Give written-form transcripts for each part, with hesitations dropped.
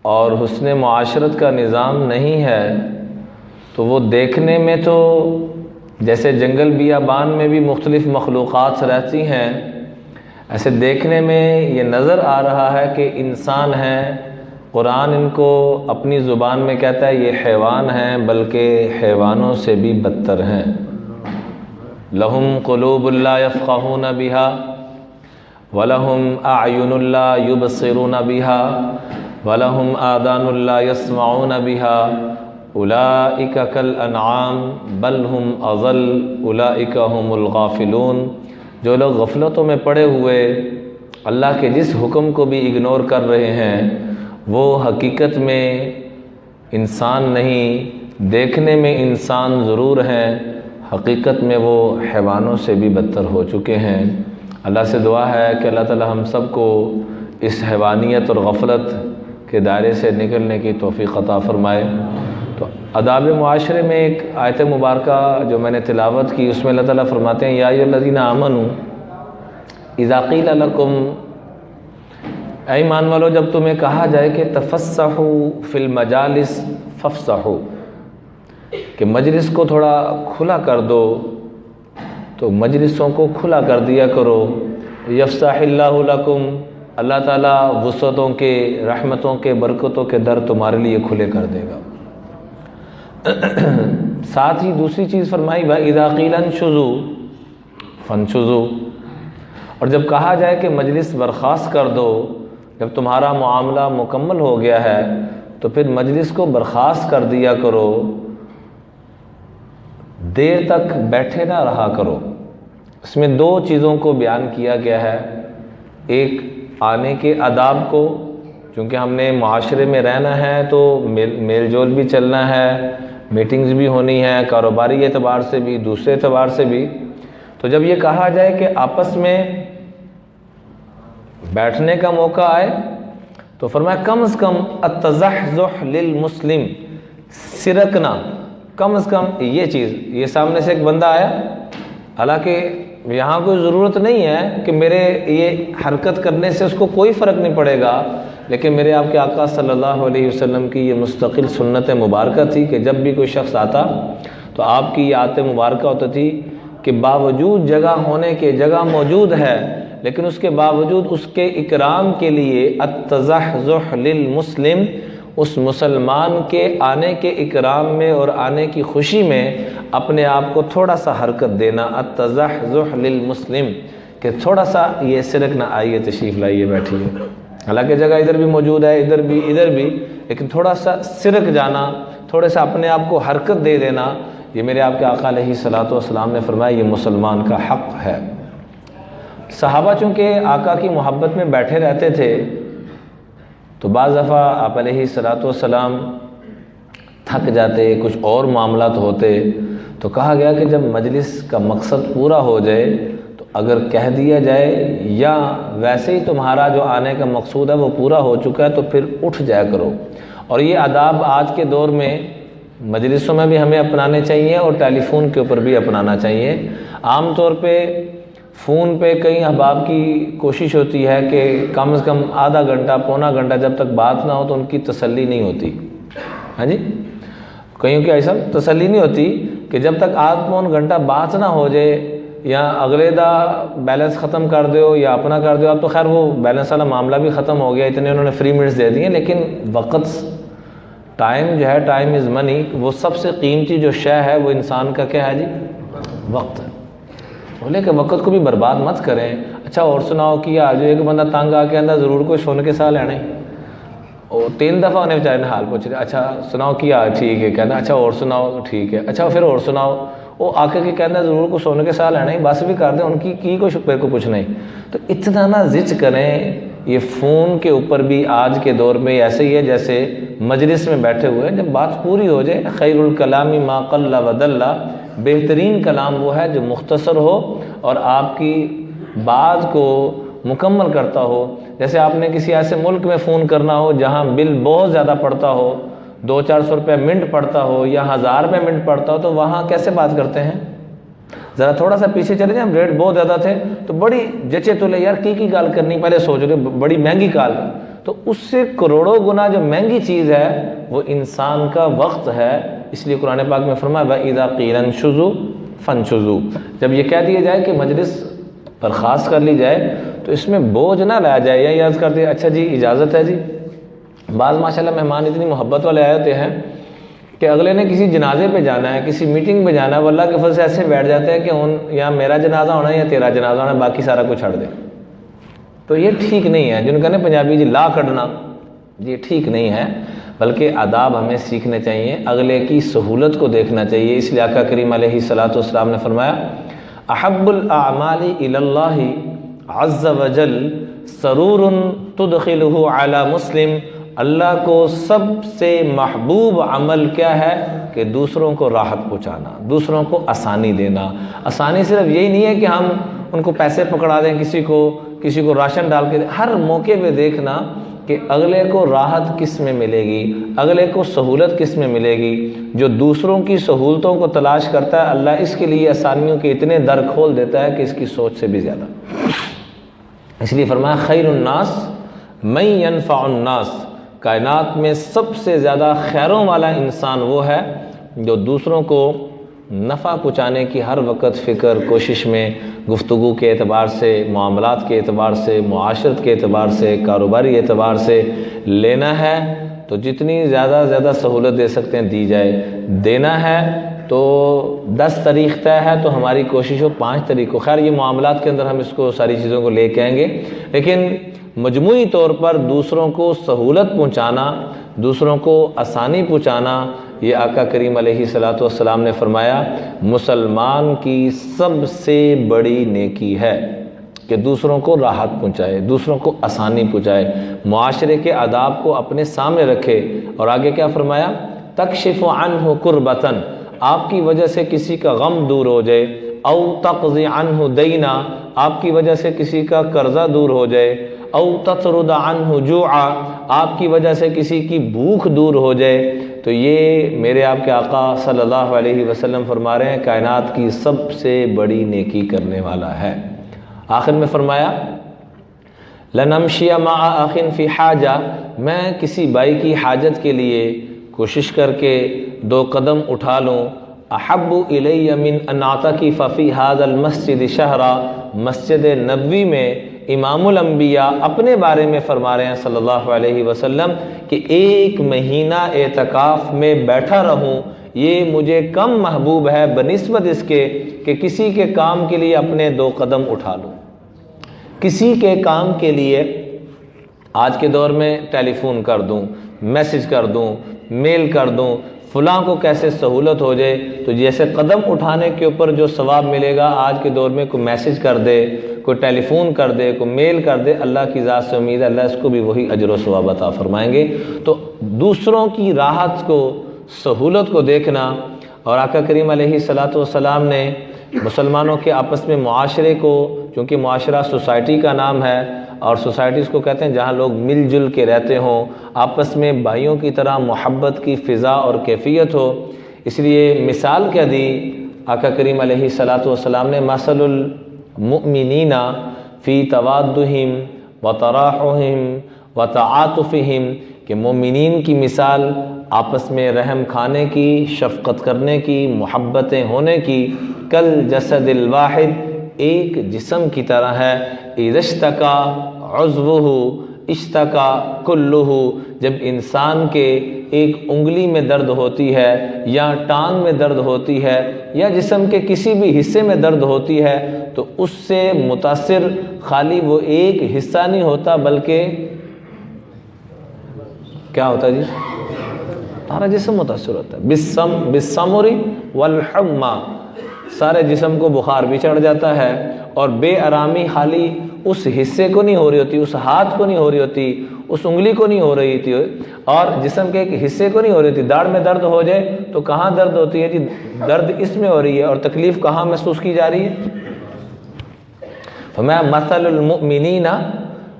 اور حسن معاشرت کا نظام نہیں ہے تو وہ دیکھنے میں تو جیسے جنگل بیابان میں بھی مختلف مخلوقات رہتی ہیں، ایسے دیکھنے میں یہ نظر آ رہا ہے کہ انسان ہیں۔ قرآن ان کو اپنی زبان میں کہتا ہے یہ حیوان ہیں، بلکہ حیوانوں سے بھی بدتر ہیں۔ لہم قلوب لا یفقہون بہا ولہم اعین لا یبصرون بہا ولہم آذان لا یسمعون بہا اولئک کالانعام بل ہم اضل اولئک هم الغافلون۔ جو لوگ غفلتوں میں پڑے ہوئے اللہ کے جس حکم کو بھی اگنور کر رہے ہیں وہ حقیقت میں انسان نہیں، دیکھنے میں انسان ضرور ہیں، حقیقت میں وہ حیوانوں سے بھی بدتر ہو چکے ہیں۔ اللہ سے دعا ہے کہ اللہ تعالی ہم سب کو اس حیوانیت اور غفلت کے دائرے سے نکلنے کی توفیق عطا فرمائے۔ تو آداب معاشرے میں ایک آیت مبارکہ جو میں نے تلاوت کی، اس میں اللہ تعالیٰ فرماتے ہیں یا ایھا الذین آمنوا اذا قیل لکم، اے ایمان والو جب تمہیں کہا جائے کہ تفسحوا فی المجالس فافسحوا، کہ مجلس کو تھوڑا کھلا کر دو، تو مجلسوں کو کھلا کر دیا کرو۔ یفسح اللہ لکم، اللہ تعالیٰ وسعتوں کے، رحمتوں کے، برکتوں کے در تمہارے لیے کھلے کر دے گا۔ ساتھ ہی دوسری چیز فرمائی وَإِذَا قِيلَ انشُزُوا فانشزوا، اور جب کہا جائے کہ مجلس برخاست کر دو، جب تمہارا معاملہ مکمل ہو گیا ہے تو پھر مجلس کو برخاست کر دیا کرو، دیر تک بیٹھے نہ رہا کرو۔ اس میں دو چیزوں کو بیان کیا گیا ہے، ایک آنے کے آداب کو، چونکہ ہم نے معاشرے میں رہنا ہے تو میل جول بھی چلنا ہے، میٹنگز بھی ہونی ہے، کاروباری اعتبار سے بھی، دوسرے اعتبار سے بھی۔ تو جب یہ کہا جائے کہ آپس میں بیٹھنے کا موقع آئے تو فرمایا کم از کم التزحزح للمسلم، سرکنا، کم از کم یہ چیز۔ یہ سامنے سے ایک بندہ آیا، حالانکہ یہاں کوئی ضرورت نہیں ہے کہ میرے یہ حرکت کرنے سے اس کو کوئی فرق نہیں پڑے گا، لیکن میرے آپ کے آقا صلی اللہ علیہ وسلم کی یہ مستقل سنت مبارکہ تھی کہ جب بھی کوئی شخص آتا تو آپ کی یہ عادت مبارکہ ہوتی تھی کہ باوجود جگہ ہونے کے، جگہ موجود ہے لیکن اس کے باوجود اس کے اکرام کے لیے التزحزح للمسلم، اس مسلمان کے آنے کے اکرام میں اور آنے کی خوشی میں اپنے آپ کو تھوڑا سا حرکت دینا، التزحزح للمسلم، کہ تھوڑا سا یہ سرک نہ آئیے، تشریف لائیے، بیٹھیے، حالانکہ جگہ ادھر بھی موجود ہے، ادھر بھی، لیکن تھوڑا سا سرک جانا، تھوڑے سا اپنے آپ کو حرکت دے دینا، یہ میرے آپ کے آقا علیہ الصلوۃ والسلام نے فرمایا یہ مسلمان کا حق ہے۔ صحابہ چونکہ آقا کی محبت میں بیٹھے رہتے تھے تو بعض دفعہ آپ علیہ الصلوۃ والسلام تھک جاتے، کچھ اور معاملات ہوتے، تو کہا گیا کہ جب مجلس کا مقصد پورا ہو جائے تو اگر کہہ دیا جائے یا ویسے ہی تمہارا جو آنے کا مقصود ہے وہ پورا ہو چکا ہے تو پھر اٹھ جایا کرو۔ اور یہ آداب آج کے دور میں مجلسوں میں بھی ہمیں اپنانے چاہیے اور ٹیلی فون کے اوپر بھی اپنانا چاہیے۔ عام طور پہ فون پہ کئی احباب کی کوشش ہوتی ہے کہ کم از کم آدھا گھنٹہ، پونا گھنٹہ جب تک بات نہ ہو تو ان کی تسلی نہیں ہوتی۔ ہاں جی، کئیوں کی ایسا تسلی نہیں ہوتی کہ جب تک آدھ پون گھنٹہ بات نہ ہو جائے یا اگلے دا بیلنس ختم کر دو یا اپنا کر دو۔ اب تو خیر وہ بیلنس والا معاملہ بھی ختم ہو گیا، اتنے انہوں نے فری منٹس دے دیے، لیکن وقت، ٹائم جو ہے، ٹائم از منی، وہ سب سے قیمتی جو شے ہے وہ انسان کا کیا ہے جی؟ وقت ہے۔ بولے کہ وقت کو بھی برباد مت کریں۔ اچھا اور سناؤ کیا، جو ایک بندہ تنگ آ کے اندر ضرور کوئی سن کے سا لینا ہی، اور 3 دفعہ انہیں بیچارے نے حال پوچھ رہے، اچھا سناؤ کیا، ٹھیک ہے، کہنا اچھا اور سناؤ، ٹھیک ہے، اچھا پھر اور سناؤ، وہ آ کے کہنا ضرور کو سونے کے ساتھ لینا ہی، بس بھی کر دیں، ان کی کوئی شکر کو پوچھنا ہی۔ تو اتنا نہ زج کریں۔ یہ فون کے اوپر بھی آج کے دور میں ایسے ہی ہے جیسے مجلس میں بیٹھے ہوئے ہیں، جب بات پوری ہو جائے، خیر الکلام ما قل ودل، بہترین کلام وہ ہے جو مختصر ہو اور آپ کی بات کو مکمل کرتا ہو۔ جیسے آپ نے کسی ایسے ملک میں فون کرنا ہو جہاں بل بہت زیادہ پڑتا ہو، 200-400 روپے منٹ پڑتا ہو یا 1000 روپے منٹ پڑتا ہو، تو وہاں کیسے بات کرتے ہیں؟ ذرا تھوڑا سا پیچھے چلے جائیں، ریٹ بہت زیادہ تھے تو بڑی جچے تو لے یار کی گال کرنی، پہلے سوچ رہے بڑی مہنگی کال، تو اس سے کروڑوں گنا جو مہنگی چیز ہے وہ انسان کا وقت ہے۔ اس لیے قرآن پاک میں فرمایا وَإِذَا قِيلَ انشُزُوا فَانشُزُوا، جب یہ کہہ دیا جائے کہ مجلس برخاست کر لی جائے تو اس میں بوجھ نہ لایا جائے، یا یاد کرتے اچھا جی اجازت ہے جی۔ بعض ماشاءاللہ مہمان اتنی محبت والے آئے ہوتے ہیں کہ اگلے نے کسی جنازے پہ جانا ہے، کسی میٹنگ پہ جانا ہے، وہ اللہ کے فضل سے ایسے بیٹھ جاتے ہیں کہ یا میرا جنازہ ہونا ہے یا تیرا جنازہ ہونا ہے، باقی سارا کچھ چھڑ دے۔ تو یہ ٹھیک نہیں ہے، جن کہنے پنجابی جی لا کڈنا، یہ ٹھیک نہیں ہے، بلکہ آداب ہمیں سیکھنے چاہیے، اگلے کی سہولت کو دیکھنا چاہیے۔ اس لیے آقا کریم علیہ الصلاۃ والسلام نے فرمایا احب الاعمال الی اللہ عز وجل سرور تدخلہ علی مسلم، اللہ کو سب سے محبوب عمل کیا ہے کہ دوسروں کو راحت پہنچانا، دوسروں کو آسانی دینا۔ آسانی صرف یہی نہیں ہے کہ ہم ان کو پیسے پکڑا دیں، کسی کو راشن ڈال کے دیں، ہر موقع پہ دیکھنا کہ اگلے کو راحت کس میں ملے گی، اگلے کو سہولت کس میں ملے گی۔ جو دوسروں کی سہولتوں کو تلاش کرتا ہے اللہ اس کے لیے آسانیوں کے اتنے در کھول دیتا ہے کہ اس کی سوچ سے بھی زیادہ۔ اس لیے فرمایا خیر الناس من ینفع الناس، کائنات میں سب سے زیادہ خیروں والا انسان وہ ہے جو دوسروں کو نفع پہنچانے کی ہر وقت فکر کوشش میں، گفتگو کے اعتبار سے، معاملات کے اعتبار سے، معاشرت کے اعتبار سے، کاروباری اعتبار سے لینا ہے تو جتنی زیادہ سہولت دے سکتے ہیں دی جائے، دینا ہے تو 10 طریق طے ہے تو ہماری کوشش ہو 5 طریق ہو۔ خیر یہ معاملات کے اندر ہم اس کو ساری چیزوں کو لے کے آئیں گے، لیکن مجموعی طور پر دوسروں کو سہولت پہنچانا، دوسروں کو آسانی پہنچانا، یہ آقا کریم علیہ الصلاۃ والسلام نے فرمایا مسلمان کی سب سے بڑی نیکی ہے کہ دوسروں کو راحت پہنچائے، دوسروں کو آسانی پہنچائے، معاشرے کے آداب کو اپنے سامنے رکھے۔ اور آگے کیا فرمایا تکشف عنہ کربتن، آپ کی وجہ سے کسی کا غم دور ہو جائے، او تقضی عنہ دینا، آپ کی وجہ سے کسی کا قرضہ دور ہو جائے، او تطرد عنہ جوعا، آپ کی وجہ سے کسی کی بھوک دور ہو جائے، تو یہ میرے آپ کے آقا صلی اللہ علیہ وسلم فرما رہے ہیں کائنات کی سب سے بڑی نیکی کرنے والا ہے۔ آخر میں فرمایا لنمشی مع اخ فی حاجہ، میں کسی بھائی کی حاجت کے لیے کوشش کر کے 2 قدم اٹھا لوں، احب الی من ان اعتکف فی ھذا المسجد شہرا، مسجد نبوی میں امام الانبیاء اپنے بارے میں فرما رہے ہیں صلی اللہ علیہ وسلم کہ 1 مہینہ اعتکاف میں بیٹھا رہوں، یہ مجھے کم محبوب ہے بنسبت اس کے کہ کسی کے کام کے لیے اپنے 2 قدم اٹھا لوں۔ کسی کے کام کے لیے آج کے دور میں ٹیلی فون کر دوں، میسج کر دوں، میل کر دوں، فلاں کو کیسے سہولت ہو جائے، تو جیسے قدم اٹھانے کے اوپر جو ثواب ملے گا آج کے دور میں کوئی میسج کر دے، کوئی ٹیلی فون کر دے، کوئی میل کر دے، اللہ کی ذات سے امید ہے اللہ اس کو بھی وہی اجر و ثواب عطا فرمائیں گے۔ تو دوسروں کی راحت کو، سہولت کو دیکھنا، اور آقا کریم علیہ الصلاۃ والسلام نے مسلمانوں کے آپس میں معاشرے کو، چونکہ معاشرہ سوسائٹی کا نام ہے اور سوسائٹی اس کو کہتے ہیں جہاں لوگ مل جل کے رہتے ہوں، آپس میں بھائیوں کی طرح محبت کی فضا اور کیفیت ہو، اس لیے مثال کیا دی آقا کریم علیہ الصلاۃ والسلام نے مثل المؤمنین فی توادہم وتراحمہم وتعاطفہم، کہ مومنین کی مثال آپس میں رحم کھانے کی، شفقت کرنے کی، محبتیں ہونے کی، کل جسد الواحد، ایک جسم کی طرح ہے، اذا اشتکا عضوہ اشتکا کلہ، جب انسان کے ایک انگلی میں درد ہوتی ہے یا ٹانگ میں درد ہوتی ہے یا جسم کے کسی بھی حصے میں درد ہوتی ہے تو اس سے متاثر خالی وہ ایک حصہ نہیں ہوتا بلکہ کیا ہوتا ہے جی؟ سارا جسم متاثر ہوتا ہے۔ بالسمر والحمى، سارے جسم کو بخار بھی چڑھ جاتا ہے، اور بے آرامی خالی اس حصے کو نہیں ہو رہی ہوتی، اس ہاتھ کو نہیں ہو رہی ہوتی، اس انگلی کو نہیں ہو رہی تھی، اور جسم کے ایک حصے کو نہیں ہو رہی تھی۔ داڑھ میں درد ہو جائے تو کہاں درد ہوتی ہے جی؟ درد اس میں ہو رہی ہے، اور تکلیف کہاں محسوس کی جا رہی ہے؟ فرمایا مثل المؤمنین،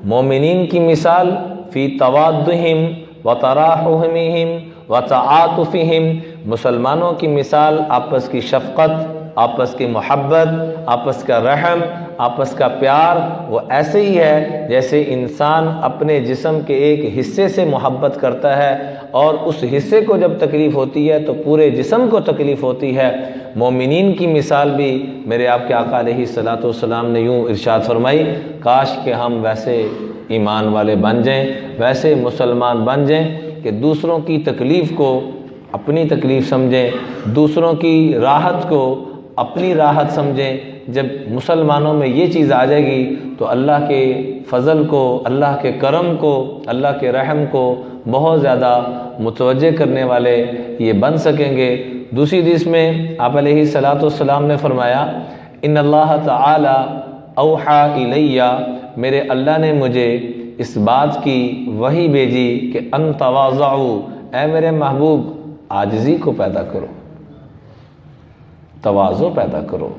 مومنین کی مثال فی توادہم وتراحمہم وتعاطفہم، مسلمانوں کی مثال آپس کی شفقت آپس کی محبت، آپس کا رحم، آپس کا پیار وہ ایسے ہی ہے جیسے انسان اپنے جسم کے ایک حصے سے محبت کرتا ہے اور اس حصے کو جب تکلیف ہوتی ہے تو پورے جسم کو تکلیف ہوتی ہے۔ مومنین کی مثال بھی میرے آپ کے آقا علیہ الصلوۃ والسلام نے یوں ارشاد فرمائی، کاش کہ ہم ویسے ایمان والے بن جائیں، ویسے مسلمان بن جائیں کہ دوسروں کی تکلیف کو اپنی تکلیف سمجھیں، دوسروں کی راحت کو اپنی راحت سمجھیں۔ جب مسلمانوں میں یہ چیز آ جائے گی تو اللہ کے فضل کو، اللہ کے کرم کو، اللہ کے رحم کو بہت زیادہ متوجہ کرنے والے یہ بن سکیں گے۔ دوسری حدیث میں آپ علیہ الصلوۃ والسلام نے فرمایا، ان اللہ تعالی اوحا الیہ، میرے اللہ نے مجھے اس بات کی وحی بھیجی کہ ان تواضعوا، اے میرے محبوب عاجزی کو پیدا کرو، تواضع پیدا کرو۔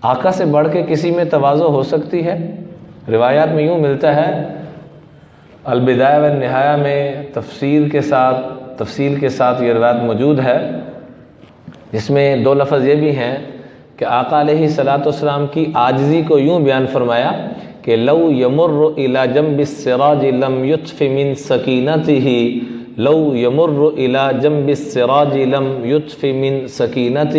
آقا سے بڑھ کے کسی میں تواضع ہو سکتی ہے؟ روایات میں یوں ملتا ہے، البدایہ والنہایہ میں تفصیل کے ساتھ یہ روایت موجود ہے، جس میں دو لفظ یہ بھی ہیں کہ آقا علیہ الصلوۃ والسلام کی عاجزی کو یوں بیان فرمایا کہ لو یمر الی جنب السراج لم یطف من سکینتہ، لو یمر الی جنب السراج لم یطف من سکینتہ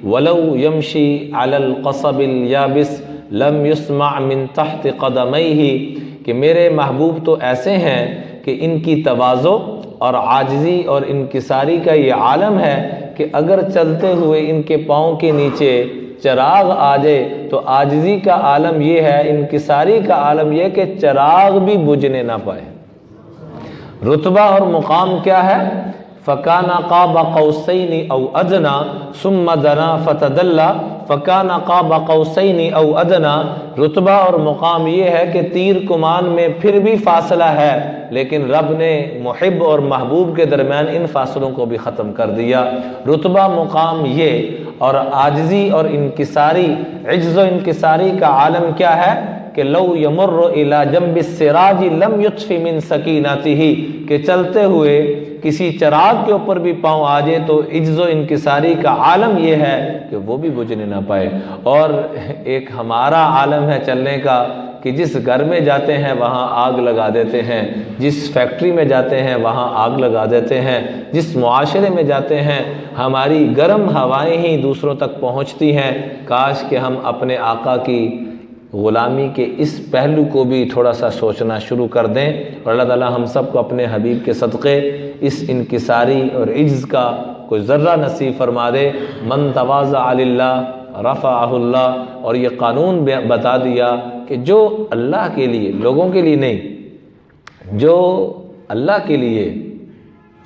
ولو یمشی علی القصب الیابس لم یسمع من تحت قدمیہ، کہ میرے محبوب تو ایسے ہیں کہ ان کی تواضع اور عاجزی اور انکساری کا یہ عالم ہے کہ اگر چلتے ہوئے ان کے پاؤں کے نیچے چراغ آ جائے تو عاجزی کا عالم یہ ہے، انکساری کا عالم یہ کہ چراغ بھی بجھنے نہ پائے۔ رتبہ اور مقام کیا ہے؟ فَكَانَ قَابَ قَوْسَيْنِ أَوْ أَدْنَىٰ ثُمَّ دَنَا فَتَدَلَّىٰ فَكَانَ قَابَ قَوْسَيْنِ أَوْ أَدْنَىٰ۔ رتبہ اور مقام یہ ہے کہ تیر کمان میں پھر بھی فاصلہ ہے، لیکن رب نے محب اور محبوب کے درمیان ان فاصلوں کو بھی ختم کر دیا۔ رتبہ مقام یہ، اور عاجزی اور انکساری، عجز و انکساری کا عالم کیا ہے کہ لو یمر الی جنب السراج لم یطف من سکینتہ، کہ چلتے ہوئے کسی چراغ کے اوپر بھی پاؤں آ جائے تو عجز و انکساری کا عالم یہ ہے کہ وہ بھی بجھنے نہ پائے۔ اور ایک ہمارا عالم ہے چلنے کا کہ جس گھر میں جاتے ہیں وہاں آگ لگا دیتے ہیں، جس فیکٹری میں جاتے ہیں وہاں آگ لگا دیتے ہیں، جس معاشرے میں جاتے ہیں ہماری گرم ہوائیں ہی دوسروں تک پہنچتی ہیں۔ کاش کہ ہم اپنے آقا کی غلامی کے اس پہلو کو بھی تھوڑا سا سوچنا شروع کر دیں، اور اللہ تعالی ہم سب کو اپنے حبیب کے صدقے اس انکساری اور عجز کا کوئی ذرہ نصیب فرما دے۔ من تواضع للہ رفعہ اللہ، اور یہ قانون بتا دیا کہ جو اللہ کے لیے، لوگوں کے لیے نہیں، جو اللہ کے لیے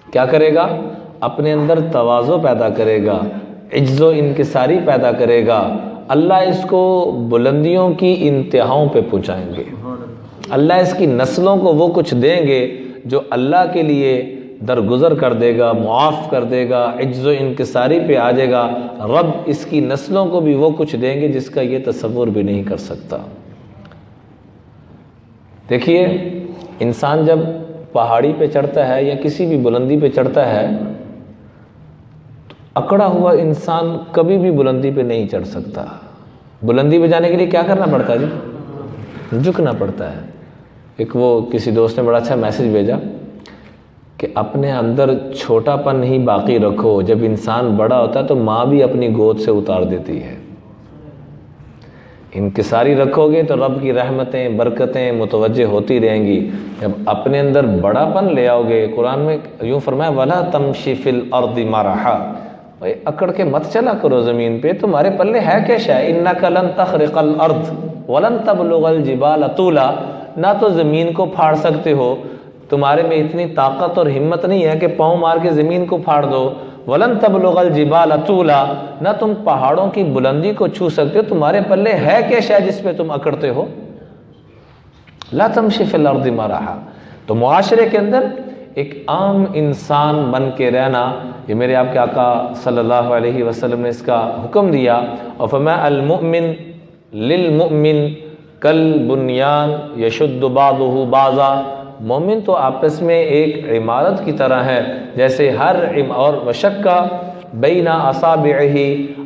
کیا کرے گا؟ اپنے اندر تواضع پیدا کرے گا، عجز و انکساری پیدا کرے گا، اللہ اس کو بلندیوں کی انتہاؤں پہ پہنچائیں گے۔ اللہ اس کی نسلوں کو وہ کچھ دیں گے جو اللہ کے لیے درگزر کر دے گا، معاف کر دے گا، عجز و انکساری پہ آ جائے گا۔ رب اس کی نسلوں کو بھی وہ کچھ دیں گے جس کا یہ تصور بھی نہیں کر سکتا۔ دیکھیے، انسان جب پہاڑی پہ چڑھتا ہے یا کسی بھی بلندی پہ چڑھتا ہے، اکڑا ہوا انسان کبھی بھی بلندی پہ نہیں چڑھ سکتا۔ بلندی پہ جانے کے لیے کیا کرنا پڑتا ہے جی؟ جھکنا پڑتا ہے۔ ایک وہ کسی دوست نے بڑا اچھا میسج بھیجا کہ اپنے اندر چھوٹا پن ہی باقی رکھو، جب انسان بڑا ہوتا ہے تو ماں بھی اپنی گود سے اتار دیتی ہے۔ انکساری رکھو گے تو رب کی رحمتیں، برکتیں متوجہ ہوتی رہیں گی۔ جب اپنے اندر بڑا پن لے آؤ گے، قرآن میں یوں فرمایا وَلَا تَمْشِ فِي الْأَرْضِ مَرَحًا، بھائی اکڑ کے مت چلا کرو زمین پہ، تمہارے پلے ہے کیا شے؟ اِنَّكَ لَن تَخْرِقَ الْأَرْضِ وَلَن تَبْلُغَ الْجِبَالَ طُولًا، نہ تو زمین کو پھاڑ سکتے ہو، تمہارے میں اتنی طاقت اور ہمت نہیں ہے کہ پاؤں مار کے زمین کو پھاڑ دو۔ وَلَن تَبْلُغَ الْجِبَالَ طُولًا، نہ تم پہاڑوں کی بلندی کو چھو سکتے ہو، تمہارے پلے ہے کیا شے جس پہ تم اکڑتے ہو؟ لَا تَمْشِ فِي الْأَرْضِ مَرَحًا۔ تو معاشرے کے اندر ایک عام انسان بن کے رہنا، یہ میرے آپ کے آقا صلی اللہ علیہ وسلم نے اس کا حکم دیا۔ اور فرمایا المؤمن للمؤمن کالبنیان یشد بعضہ بعضا، مومن تو آپس میں ایک عمارت کی طرح ہے، جیسے ہر اور وشکا بینا اصابعہ،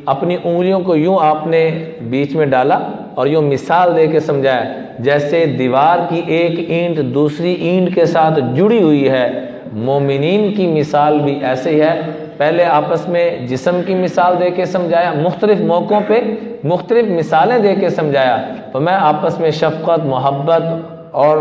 اپنی انگلیوں کو یوں آپ نے بیچ میں ڈالا اور یوں مثال دے کے سمجھایا جیسے دیوار کی ایک اینٹ دوسری اینٹ کے ساتھ جڑی ہوئی ہے، مومنین کی مثال بھی ایسے ہی ہے۔ پہلے آپس میں جسم کی مثال دے کے سمجھایا، مختلف موقعوں پہ مختلف مثالیں دے کے سمجھایا، تو میں آپس میں شفقت، محبت اور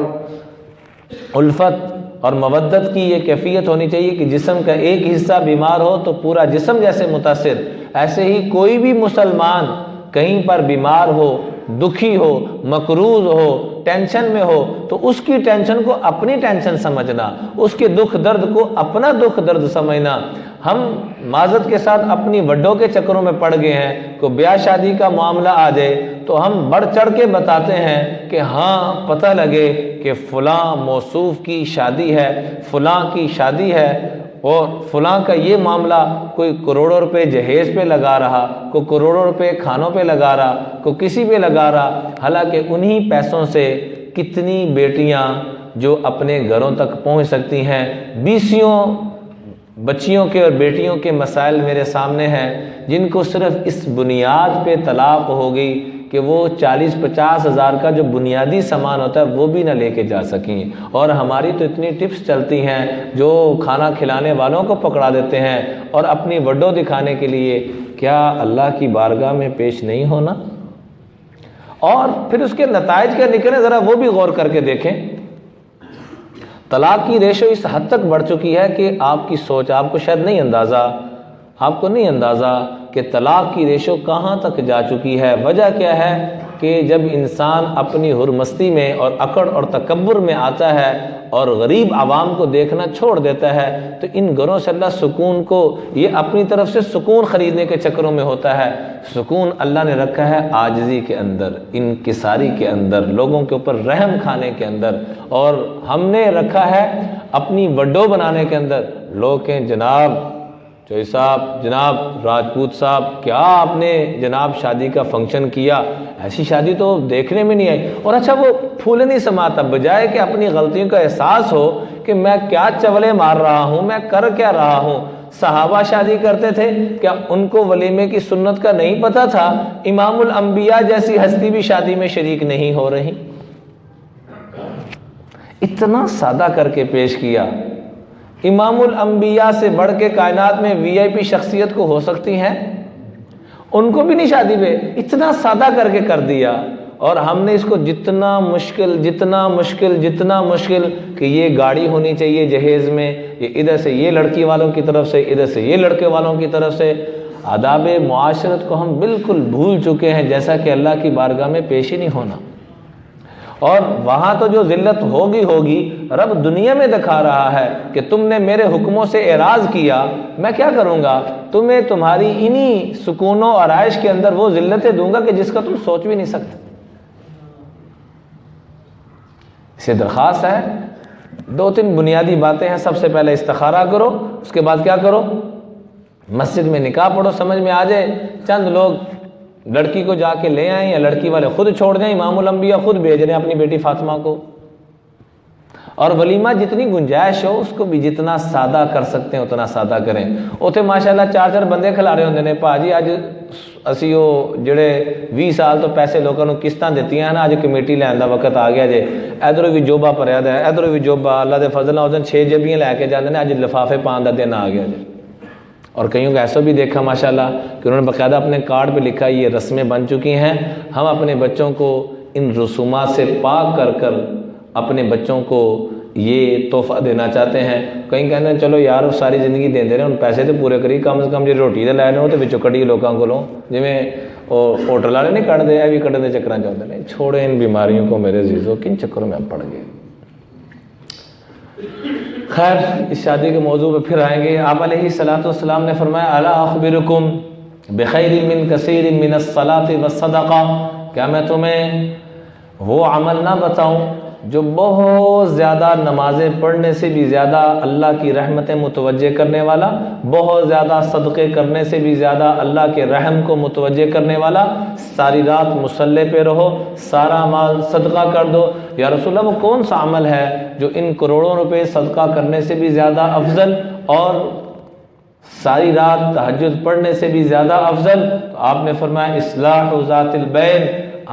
الفت اور مودت کی یہ کیفیت ہونی چاہیے کہ جسم کا ایک حصہ بیمار ہو تو پورا جسم جیسے متاثر، ایسے ہی کوئی بھی مسلمان کہیں پر بیمار ہو، دکھی ہو، مقروض ہو، ٹینشن میں ہو تو اس کی ٹینشن کو اپنی ٹینشن سمجھنا، اس کے دکھ درد کو اپنا دکھ درد سمجھنا۔ ہم معذرت کے ساتھ اپنی وڈوں کے چکروں میں پڑ گئے ہیں، کوئی بیاہ شادی کا معاملہ آ جائے تو ہم بڑھ چڑھ کے بتاتے ہیں کہ ہاں پتہ لگے کہ فلاں موصوف کی شادی ہے، فلاں کی شادی ہے، اور فلاں کا یہ معاملہ کوئی کروڑوں روپے جہیز پہ لگا رہا، کوئی کروڑوں روپے کھانوں پہ لگا رہا، کوئی کسی پہ لگا رہا، حالانکہ انہی پیسوں سے کتنی بیٹیاں جو اپنے گھروں تک پہنچ سکتی ہیں۔ بیسیوں بچیوں کے اور بیٹیوں کے مسائل میرے سامنے ہیں جن کو صرف اس بنیاد پہ طلاق ہو گئی کہ وہ 40-50 ہزار کا جو بنیادی سامان ہوتا ہے وہ بھی نہ لے کے جا سکیں، اور ہماری تو اتنی ٹپس چلتی ہیں جو کھانا کھلانے والوں کو پکڑا دیتے ہیں اور اپنی وڈو دکھانے کے لیے کیا اللہ کی بارگاہ میں پیش نہیں ہونا؟ اور پھر اس کے نتائج کیا نکلے ذرا وہ بھی غور کر کے دیکھیں۔ طلاق کی ریشو اس حد تک بڑھ چکی ہے کہ آپ کی سوچ، آپ کو شاید نہیں اندازہ کہ طلاق کی ریشو کہاں تک جا چکی ہے۔ وجہ کیا ہے کہ جب انسان اپنی حرمستی میں اور اکڑ اور تکبر میں آتا ہے اور غریب عوام کو دیکھنا چھوڑ دیتا ہے تو ان گھروں سے اللہ سکون کو، یہ اپنی طرف سے سکون خریدنے کے چکروں میں ہوتا ہے۔ سکون اللہ نے رکھا ہے عاجزی کے اندر، انکساری کے اندر، لوگوں کے اوپر رحم کھانے کے اندر، اور ہم نے رکھا ہے اپنی وڈو بنانے کے اندر۔ لوگ کہیں جناب چوئی صاحب، جناب راجپوت صاحب، کیا آپ نے جناب شادی کا فنکشن کیا؟ ایسی شادی تو دیکھنے میں نہیں آئی۔ اور اچھا وہ پھول نہیں سماتا، بجائے کہ اپنی غلطیوں کا احساس ہو کہ میں کیا چولے مار رہا ہوں، میں کر کیا رہا ہوں۔ صحابہ شادی کرتے تھے، کیا ان کو ولیمے کی سنت کا نہیں پتہ تھا؟ امام الانبیاء جیسی ہستی بھی شادی میں شریک نہیں ہو رہی۔ اتنا سادہ کر کے پیش کیا۔ امام الانبیاء سے بڑھ کے کائنات میں وی آئی پی شخصیت کو ہو سکتی ہیں، ان کو بھی نہیں شادی پہ، اتنا سادہ کر کے کر دیا۔ اور ہم نے اس کو جتنا مشکل کہ یہ گاڑی ہونی چاہیے جہیز میں، یہ ادھر سے یہ لڑکی والوں کی طرف سے، ادھر سے یہ لڑکے والوں کی طرف سے، آداب معاشرت کو ہم بالکل بھول چکے ہیں، جیسا کہ اللہ کی بارگاہ میں پیش ہی نہیں ہونا۔ اور وہاں تو جو ذلت ہوگی رب دنیا میں دکھا رہا ہے کہ تم نے میرے حکموں سے اعراض کیا، میں کیا کروں گا؟ تمہیں تمہاری انہی سکون و آرائش کے اندر وہ ذلتیں دوں گا کہ جس کا تم سوچ بھی نہیں سکتے۔ اسے درخواست ہے، 2-3 بنیادی باتیں ہیں۔ سب سے پہلے استخارہ کرو، اس کے بعد کیا کرو؟ مسجد میں نکاح پڑھو، سمجھ میں آ جائے، چند لوگ لڑکی کو جا کے لے آئیں یا لڑکی والے خود چھوڑ جائیں، امام الانبیاء خود بھیج رہے ہیں اپنی بیٹی فاطمہ کو۔ اور ولیمہ جتنی گنجائش ہو اس کو بھی جتنا سادہ کر سکتے ہیں اتنا سادہ کریں۔ اوتھے ماشاءاللہ 4 بندے کھلا رہے ہوندے نے، پاجی اج اسی وہ جڑے 20 سال تو پیسے لوگوں کو قسطاں دتیاں نا، اج کمیٹی لین دا وقت آ گیا جے، ادھر بھی جوبا بھریا دا ہے، ادھر بھی جوبا، اللہ دے فضل نال 6 جیبیاں لے کے جاندے نے، اج لفافے پان دا دن آ گیا جے۔ اور کئیوں کو ایسا بھی دیکھا ماشاءاللہ کہ انہوں نے باقاعدہ اپنے کارڈ پہ لکھا یہ رسمیں بن چکی ہیں، ہم اپنے بچوں کو ان رسومات سے پاک کر کر اپنے بچوں کو یہ تحفہ دینا چاہتے ہیں۔ کہیں کہتے ہیں چلو یار ساری زندگی دے دے رہے ہیں، پیسے تو پورے کری، کم از کم جی روٹی دے لے ہو تو بچوں کڑی لوگوں کو لو، جی ہوٹل والے نہیں کٹ دے، یہ بھی کٹن دے چکراں چاہتے ہیں۔ چھوڑے ان بیماریوں کو میرے عزیزوں، کن چکروں میں ہم پڑ گئے۔ خیر اس شادی کے موضوع پہ پھر آئیں گے۔ آپ علیہ الصلوۃ والسلام نے فرمایا الا اخبرکم بخیر من کثیر من الصلاۃ والصدقہ، کیا میں تمہیں وہ عمل نہ بتاؤں جو بہت زیادہ نمازیں پڑھنے سے بھی زیادہ اللہ کی رحمتیں متوجہ کرنے والا، بہت زیادہ صدقے کرنے سے بھی زیادہ اللہ کے رحم کو متوجہ کرنے والا؟ ساری رات مصلی پہ رہو، سارا مال صدقہ کر دو۔ یا رسول اللہ وہ کون سا عمل ہے جو ان کروڑوں روپے صدقہ کرنے سے بھی زیادہ افضل اور ساری رات تہجد پڑھنے سے بھی زیادہ افضل تو آپ نے فرمایا اصلاح ذات البین،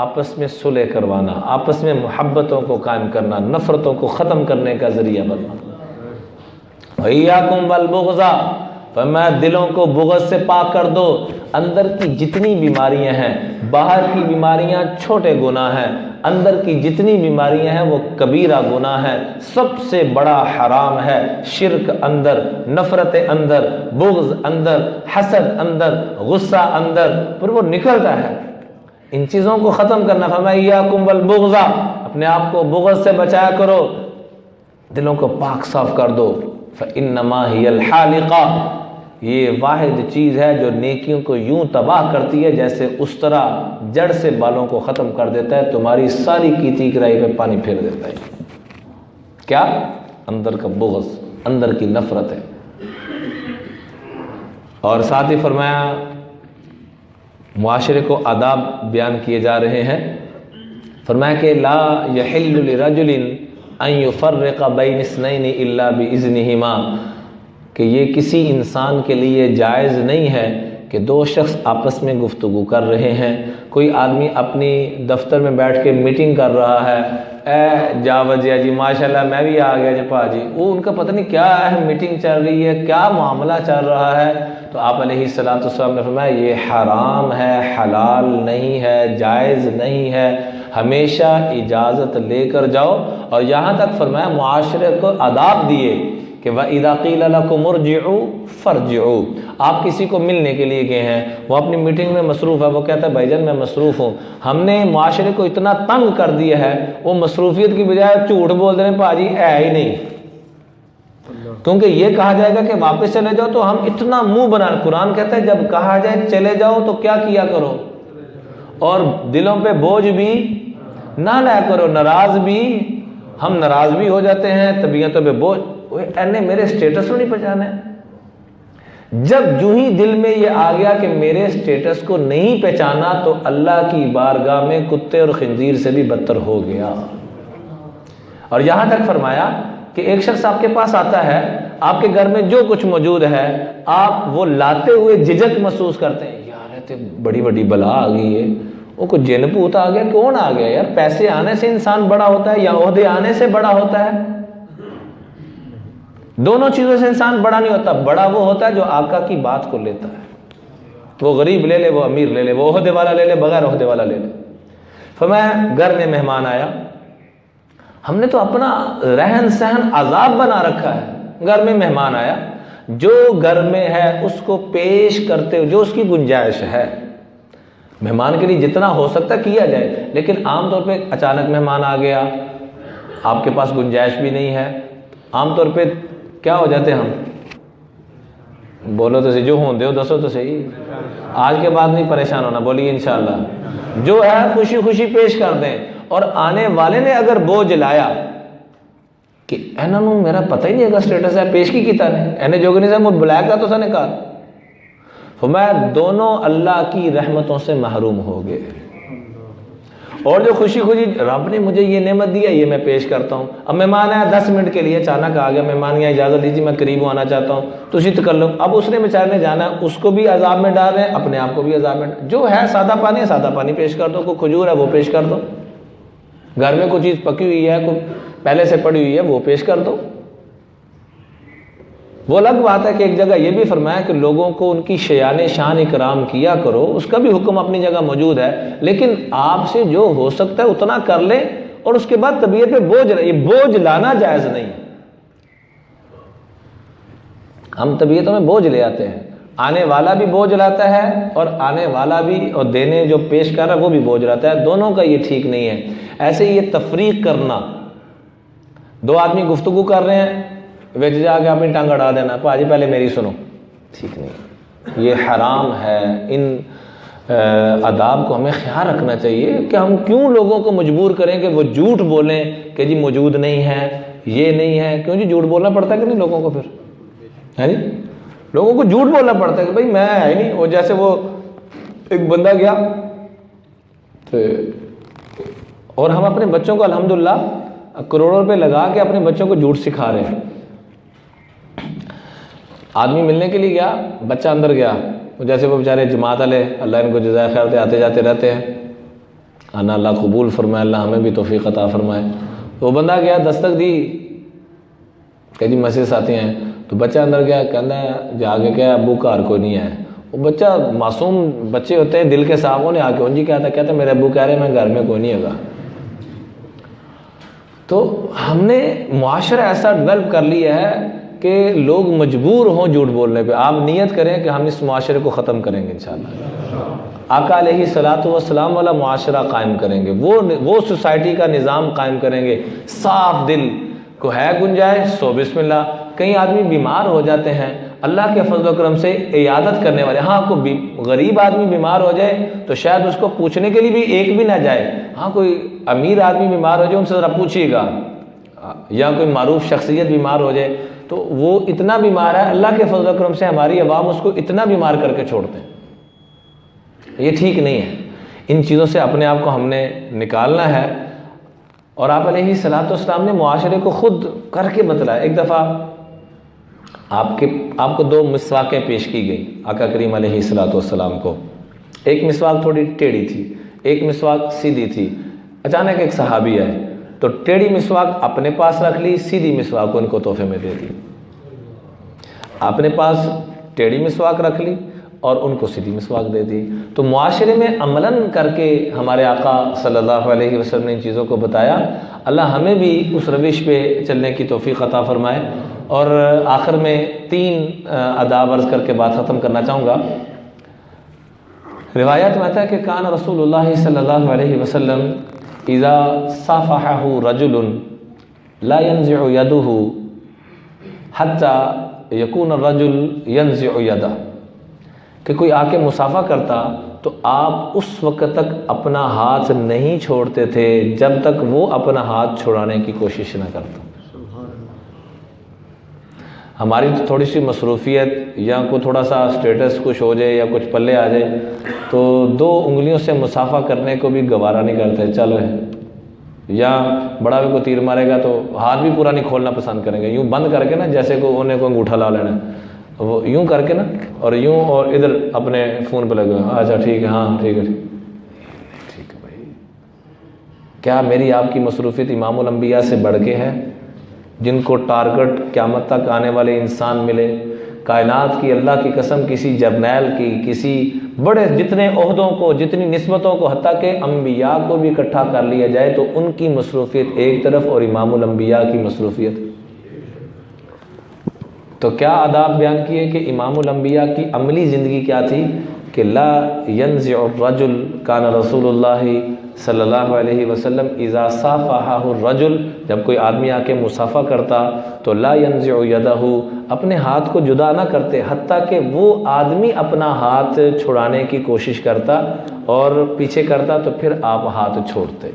آپس میں صلح کروانا، آپس میں محبتوں کو قائم کرنا، نفرتوں کو ختم کرنے کا ذریعہ بننا۔ وَإِيَّاكُمْ وَالْبُغْضَ، فرمایا دلوں کو بغض سے پاک کر دو۔ اندر کی جتنی بیماریاں ہیں، باہر کی بیماریاں چھوٹے گناہ ہیں، اندر کی جتنی بیماریاں ہیں وہ کبیرہ گناہ ہیں، سب سے بڑا حرام ہے شرک اندر، نفرت اندر، بغض اندر، حسد اندر، غصہ اندر، پھر وہ نکلتا ہے۔ ان چیزوں کو ختم کرنا، فرمایا ایاکم والبغض، اپنے آپ کو بغض سے بچایا کرو، دلوں کو پاک صاف کر دو۔ فإنما هي الحالقہ، یہ واحد چیز ہے جو نیکیوں کو یوں تباہ کرتی ہے جیسے استرا جڑ سے بالوں کو ختم کر دیتا ہے، تمہاری ساری کیتی کرائی پہ پانی پھیر دیتا ہے۔ کیا؟ اندر کا بغض، اندر کی نفرت ہے۔ اور ساتھ ہی فرمایا معاشرے کو آداب بیان کیے جا رہے ہیں، فرمایا کہ لا یحل لرجل ان یفرق بین اثنین الا باذنہما، کہ یہ کسی انسان کے لیے جائز نہیں ہے کہ دو شخص آپس میں گفتگو کر رہے ہیں، کوئی آدمی اپنی دفتر میں بیٹھ کے میٹنگ کر رہا ہے، اے جاوجیا جی ماشاءاللہ میں بھی آ گیا جی پاجی، وہ ان کا پتہ نہیں کیا اہم میٹنگ چل رہی ہے، کیا معاملہ چل رہا ہے، تو آپ علیہ الصلوۃ والسلام نے فرمایا یہ حرام ہے، حلال نہیں ہے، جائز نہیں ہے، ہمیشہ اجازت لے کر جاؤ۔ اور یہاں تک فرمایا معاشرے کو آداب دیے کہ وَإِذَا قِيلَ لَكُمُ ارْجِعُوا فَارْجِعُوا، آپ کسی کو ملنے کے لیے گئے ہیں، وہ اپنی میٹنگ میں مصروف ہے، وہ کہتا ہے بھائی جان میں مصروف ہوں، ہم نے معاشرے کو اتنا تنگ کر دیا ہے، وہ مصروفیت کی بجائے جھوٹ بول رہے ہیں پاجی ہے ہی نہیں، کیونکہ یہ کہا جائے گا کہ واپس چلے جاؤ تو ہم اتنا منہ بنا، قرآن کہتا ہے جب کہا جائے چلے جاؤ تو کیا کیا کرو، اور دلوں پہ بوجھ بھی نہ لایا کرو، ناراض بھی، ہم ناراض بھی ہو جاتے ہیں، طبیعتوں پہ بوجھ، نے میرے سٹیٹس کو نہیں پہچانا ہے۔ جب جو ہی دل میں یہ آ گیا کہ میرے سٹیٹس کو نہیں پہچانا تو اللہ کی بارگاہ میں کتے اور خنزیر سے بھی بدتر ہو گیا۔ اور یہاں تک فرمایا کہ ایک شخص آپ کے پاس آتا ہے، آپ کے گھر میں جو کچھ موجود ہے آپ وہ لاتے ہوئے جھجک محسوس کرتے ہیں، یار یہ بڑی بڑی بلا آ گئی ہے، وہ کوئی جن پوت آ گیا، کون آ گیا یار، پیسے آنے سے انسان بڑا ہوتا ہے یا عہدے آنے سے بڑا ہوتا ہے؟ دونوں چیزوں سے انسان بڑا نہیں ہوتا، بڑا وہ ہوتا ہے جو آقا کی بات کو لیتا ہے، وہ غریب لے لے، وہ امیر لے لے، وہ عہدے والا لے لے، بغیر عہدے والا لے لے۔ فرمایا گھر میں مہمان آیا، ہم نے تو اپنا رہن سہن عذاب بنا رکھا ہے، گھر میں مہمان آیا، جو گھر میں ہے اس کو پیش کرتے ہوئے جو اس کی گنجائش ہے، مہمان کے لیے جتنا ہو سکتا کیا جائے، لیکن عام طور پہ اچانک مہمان آ گیا، آپ کے پاس گنجائش بھی نہیں ہے، عام طور پہ کیا ہو جاتے ہم، بولو تو صحیح، جو ہوں دے دسو تو صحیح، آج کے بعد نہیں پریشان ہونا، بولیے انشاءاللہ، جو ہے خوشی خوشی پیش کر دیں۔ اور آنے والے نے اگر بوجھ لایا کہ انہوں نے میرا پتہ ہی نہیں اگر سٹیٹس ہے، پیش کی کیتا نے اینے جو نہیں صاحب بلایا کا تو سا نے کہا، فرمایا دونوں اللہ کی رحمتوں سے محروم ہو گئے۔ اور جو خوشی خوشی رب نے مجھے یہ نعمت دیا یہ میں پیش کرتا ہوں، اب مہمان آیا 10 منٹ کے لیے اچانک آ گیا، مہمان یا اجازت دیجیے میں قریب آنا چاہتا ہوں، تو اسی کر لو، اب اس نے بیچارے نے جانا ہے، اس کو بھی عذاب میں ڈال رہے ہیں، اپنے آپ کو بھی عذاب میں، جو ہے سادہ پانی ہے سادہ پانی پیش کر دو، کوئی کھجور ہے وہ پیش کر دو، گھر میں کوئی چیز پکی ہوئی ہے کوئی پہلے سے پڑی ہوئی ہے وہ پیش کر دو۔ وہ الگ بات ہے کہ ایک جگہ یہ بھی فرمایا کہ لوگوں کو ان کی شیان شان اکرام کیا کرو، اس کا بھی حکم اپنی جگہ موجود ہے، لیکن آپ سے جو ہو سکتا ہے اتنا کر لیں، اور اس کے بعد طبیعت پہ بوجھ لانا جائز نہیں۔ ہم طبیعتوں میں بوجھ لے آتے ہیں، آنے والا بھی بوجھ لاتا ہے اور آنے والا بھی، اور دینے جو پیش کر رہا ہے وہ بھی بوجھ لاتا ہے، دونوں کا یہ ٹھیک نہیں ہے۔ ایسے یہ تفریق کرنا، دو آدمی گفتگو کر رہے ہیں، وچ جا کے اپنی ٹانگ اڑا دینا، پاجی پہلے میری سنو، ٹھیک نہیں، یہ حرام ہے۔ ان آداب کو ہمیں خیال رکھنا چاہیے کہ ہم کیوں لوگوں کو مجبور کریں کہ وہ جھوٹ بولیں کہ جی موجود نہیں ہے، یہ نہیں ہے، کیوں جی جھوٹ بولنا پڑتا ہے کہ نہیں لوگوں کو، پھر ہے نہیں، لوگوں کو جھوٹ بولنا پڑتا ہے کہ بھائی میں ہے نہیں، وہ جیسے وہ ایک بندہ گیا تو، اور ہم اپنے بچوں کو الحمدللہ کروڑوں روپے لگا کے اپنے بچوں کو جھوٹ سکھا رہے ہیں، آدمی ملنے کے لیے گیا، بچہ اندر گیا، جیسے وہ بیچارے جماعت والے، اللہ ان کو جزائے خیر دے، آتے جاتے رہتے ہیں، آنا اللہ قبول فرمائے، اللہ ہمیں بھی توفیق عطا فرمائے۔ تو وہ بندہ گیا، دستک دی کہ جی مسجد ساتھی ہیں، تو بچہ اندر گیا، کہنا ہے جا کے کیا ابو گھر کوئی نہیں ہے۔ وہ بچہ معصوم بچے ہوتے ہیں دل کے صاحب، نے آ کے ان جی کیا تھا، کہتا میرے ابو کہہ رہے ہیں میں گھر میں کوئی نہیں ہوگا۔ تو ہم نے معاشرہ ایسا ڈیولپ کر لیا ہے کہ لوگ مجبور ہوں جھوٹ بولنے پہ۔ آپ نیت کریں کہ ہم اس معاشرے کو ختم کریں گے انشاءاللہ، آقا علیہ الصلوۃ والسلام والا معاشرہ قائم کریں گے، وہ سوسائٹی کا نظام قائم کریں گے۔ صاف دل کو ہے گنجائش سو بسم اللہ۔ کئی آدمی بیمار ہو جاتے ہیں، اللہ کے فضل و کرم سے عیادت کرنے والے، ہاں کوئی غریب آدمی بیمار ہو جائے تو شاید اس کو پوچھنے کے لیے بھی ایک بھی نہ جائے، ہاں کوئی امیر آدمی بیمار ہو جائے ان سے ذرا پوچھیے گا، یا کوئی معروف شخصیت بیمار ہو جائے تو وہ اتنا بیمار ہے، اللہ کے فضل و کرم سے ہماری عوام اس کو اتنا بیمار کر کے چھوڑتے ہیں۔ یہ ٹھیک نہیں ہے، ان چیزوں سے اپنے آپ کو ہم نے نکالنا ہے۔ اور آپ علیہ الصلوۃ والسلام نے معاشرے کو خود کر کے بتلایا۔ ایک دفعہ آپ کو 2 مسواکیں پیش کی گئی آقا کریم علیہ الصلوۃ والسلام کو، ایک مسواک تھوڑی ٹیڑھی تھی، ایک مسواک سیدھی تھی۔ اچانک ایک صحابی آئے تو ٹیڑھی مسواک اپنے پاس رکھ لی، سیدھی مسواک ان کو تحفے میں دے دی۔ اپنے پاس ٹیڑھی مسواک رکھ لی اور ان کو سیدھی مسواک دے دی۔ تو معاشرے میں عملاً کر کے ہمارے آقا صلی اللہ علیہ وسلم نے ان چیزوں کو بتایا۔ اللہ ہمیں بھی اس روش پہ چلنے کی توفیق عطا فرمائے۔ اور آخر میں 3 آداب عرض کر کے بات ختم کرنا چاہوں گا۔ روایت میں آتا ہے کہ کان رسول اللہ صلی اللہ علیہ وسلم اذا صافحہ رجل لا ينزع يده حتى يكون الرجل ينزع يده، کہ کوئی آ کے مصافحہ کرتا تو آپ اس وقت تک اپنا ہاتھ نہیں چھوڑتے تھے جب تک وہ اپنا ہاتھ چھڑانے کی کوشش نہ کرتا۔ ہماری تو تھوڑی سی مصروفیت یا کوئی تھوڑا سا سٹیٹس کچھ ہو جائے یا کچھ پلے آ جائے تو 2 انگلیوں سے مصافحہ کرنے کو بھی گوارا نہیں کرتے، چل رہے، یا بڑا بھی کوئی تیر مارے گا تو ہاتھ بھی پورا نہیں کھولنا پسند کریں گے، یوں بند کر کے نا، جیسے انہیں کوئی انگوٹھا لا لینا، وہ یوں کر کے نا، اور یوں، اور ادھر اپنے فون پہ لگے، اچھا ٹھیک ہے، ہاں ٹھیک ہے ٹھیک ہے بھائی۔ کیا میری آپ کی مصروفیت امام الانبیاء سے بڑھ کے ہے، جن کو ٹارگٹ قیامت تک آنے والے انسان ملے؟ کائنات کی اللہ کی قسم، کسی جرنیل کی، کسی بڑے جتنے عہدوں کو، جتنی نسبتوں کو، حتیٰ کہ انبیاء کو بھی اکٹھا کر لیا جائے تو ان کی مصروفیت ایک طرف اور امام الانبیاء کی مصروفیت۔ تو کیا آداب بیان کیے کہ امام الانبیاء کی عملی زندگی کیا تھی کہ لا ينزع الرجل، کان رسول اللہ صلی اللہ علیہ وسلم اذا صافحہ الرجل، جب کوئی آدمی آ کے مصافحہ کرتا تو لا ينزع یدہ، اپنے ہاتھ کو جدا نہ کرتے حتیٰ کہ وہ آدمی اپنا ہاتھ چھڑانے کی کوشش کرتا اور پیچھے کرتا تو پھر آپ ہاتھ چھوڑتے۔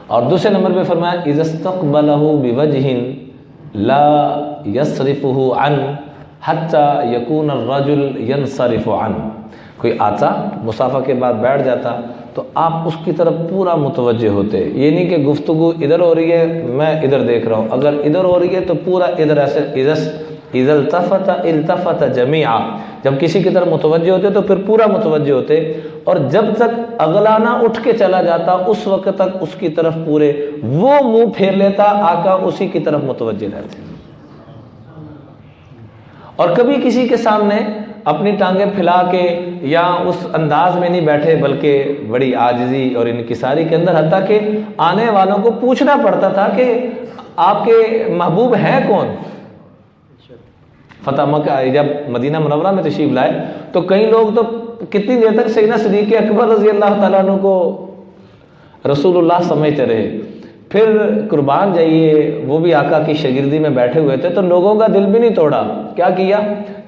اور دوسرے نمبر پہ فرمایا اذا استقبلہ بوجہ لا یصرفہ عنہ حتی یکون الرجل ینصرف عنہ، کوئی آتا مصافحہ کے بعد بیٹھ جاتا تو آپ اس کی طرف پورا متوجہ ہوتے، یہ نہیں کہ گفتگو ادھر ہو رہی ہے میں ادھر دیکھ رہا ہوں، اگر ادھر ہو رہی ہے تو پورا ادھر ایسے، اذا التفت التفت جمیعا، جب کسی کی طرف متوجہ ہوتے تو پھر پورا متوجہ ہوتے، اور جب تک اگلا نہ اٹھ کے چلا جاتا اس وقت تک اس کی طرف پورے، وہ منہ پھیر لیتا، آقا اسی کی طرف متوجہ رہتے۔ اور کبھی کسی کے سامنے اپنی ٹانگیں پھیلا کے یا اس انداز میں نہیں بیٹھے، بلکہ بڑی عاجزی اور انکساری کے اندر، حتیٰ کہ آنے والوں کو پوچھنا پڑتا تھا کہ آپ کے محبوب ہیں کون۔ فتح مکہ جب مدینہ منورہ میں تشریف لائے تو کئی لوگ تو کتنی دیر تک سیدنا صدیق اکبر رضی اللہ تعالیٰ عنہ کو رسول اللہ سمجھتے رہے۔ پھر قربان جائیے، وہ بھی آقا کی شاگردی میں بیٹھے ہوئے تھے تو لوگوں کا دل بھی نہیں توڑا، کیا کیا،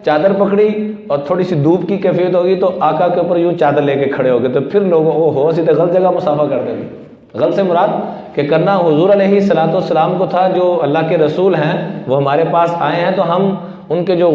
چادر پکڑی اور تھوڑی سی دھوپ کی کیفیت ہوگی تو آقا کے اوپر یوں چادر لے کے کھڑے ہو گئے، تو پھر لوگوں کو سیدھے غلط جگہ مصافحہ کر دیں گے۔ غلط سے مراد کہ کرنا حضور علیہ الصلوۃ والسلام کو تھا، جو اللہ کے رسول ہیں وہ ہمارے پاس آئے ہیں تو ہم ان کے جو